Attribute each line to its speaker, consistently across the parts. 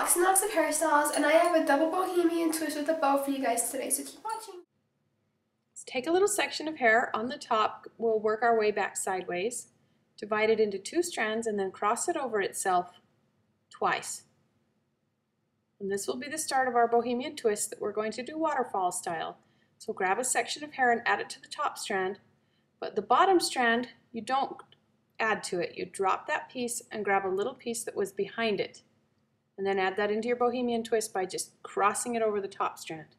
Speaker 1: Locks and Locks of Hairstyles, and I have a double bohemian twist with a bow for you guys today, so keep watching.
Speaker 2: Let's take a little section of hair on the top. We'll work our way back sideways, divide it into 2 strands, and then cross it over itself twice. And this will be the start of our bohemian twist that we're going to do waterfall style. So grab a section of hair and add it to the top strand, but the bottom strand you don't add to it. You drop that piece and grab a little piece that was behind it, and then add that into your bohemian twist by just crossing it over the top strand.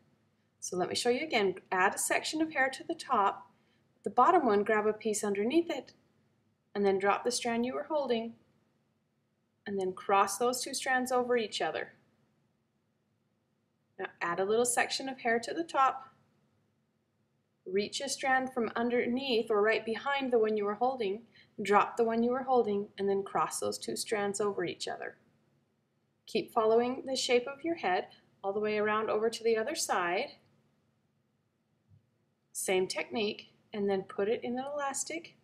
Speaker 2: So let me show you again. Add a section of hair to the top, the bottom one grab a piece underneath it, and then drop the strand you were holding, and then cross those 2 strands over each other. Now add a little section of hair to the top, reach a strand from underneath or right behind the one you were holding, drop the one you were holding, and then cross those 2 strands over each other. Keep following the shape of your head all the way around over to the other side. Same technique, and then put it in an elastic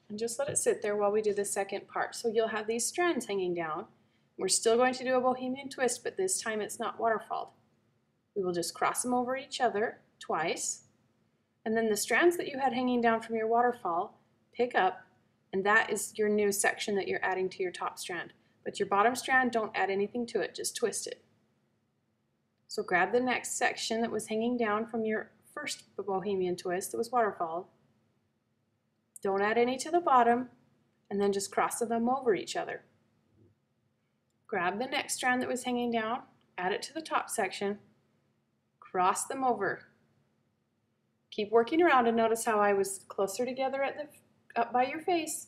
Speaker 2: and just let it sit there while we do the second part. So you'll have these strands hanging down. We're still going to do a bohemian twist, but this time it's not waterfalled. We will just cross them over each other twice, and then the strands that you had hanging down from your waterfall, pick up, and that is your new section that you're adding to your top strand. But your bottom strand, don't add anything to it, just twist it. So grab the next section that was hanging down from your first bohemian twist that was waterfall. Don't add any to the bottom, and then just cross them over each other. Grab the next strand that was hanging down, add it to the top section, cross them over. Keep working around, and notice how I was closer together up by your face,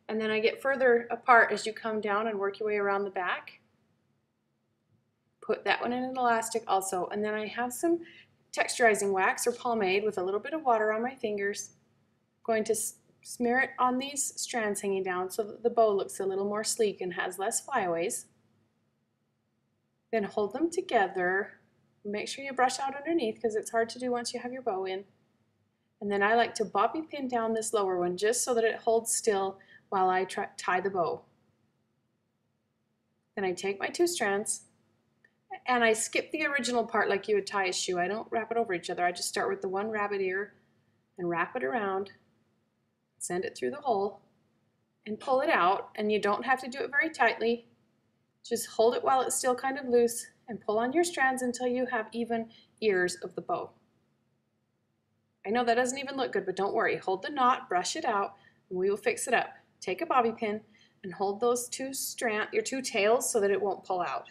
Speaker 2: and then I get further apart as you come down and work your way around the back. Put that one in an elastic also, and then I have some texturizing wax or pomade with a little bit of water on my fingers. I'm going to smear it on these strands hanging down so that the bow looks a little more sleek and has less flyaways. Then hold them together. Make sure you brush out underneath because it's hard to do once you have your bow in. And then I like to bobby pin down this lower one just so that it holds still while I tie the bow. Then I take my 2 strands and I skip the original part like you would tie a shoe. I don't wrap it over each other. I just start with the one rabbit ear and wrap it around, send it through the hole, and pull it out. And you don't have to do it very tightly. Just hold it while it's still kind of loose and pull on your strands until you have even ears of the bow. I know that doesn't even look good, but don't worry. Hold the knot, brush it out, and we will fix it up. Take a bobby pin and hold those your 2 tails so that it won't pull out.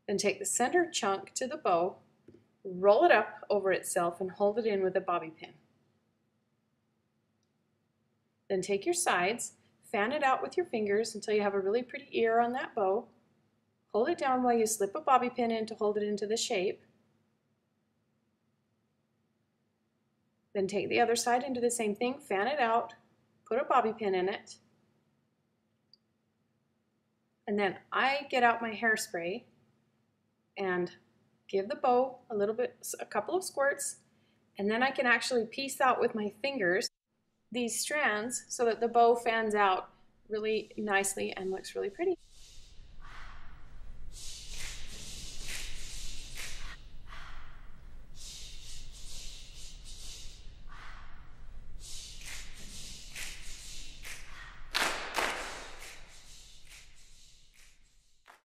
Speaker 2: Then take the center chunk to the bow, roll it up over itself, and hold it in with a bobby pin. Then take your sides, fan it out with your fingers until you have a really pretty ear on that bow. Hold it down while you slip a bobby pin in to hold it into the shape. Then take the other side and do the same thing, fan it out, put a bobby pin in it, and then I get out my hairspray and give the bow a couple of squirts, and then I can actually piece out with my fingers these strands so that the bow fans out really nicely and looks really pretty.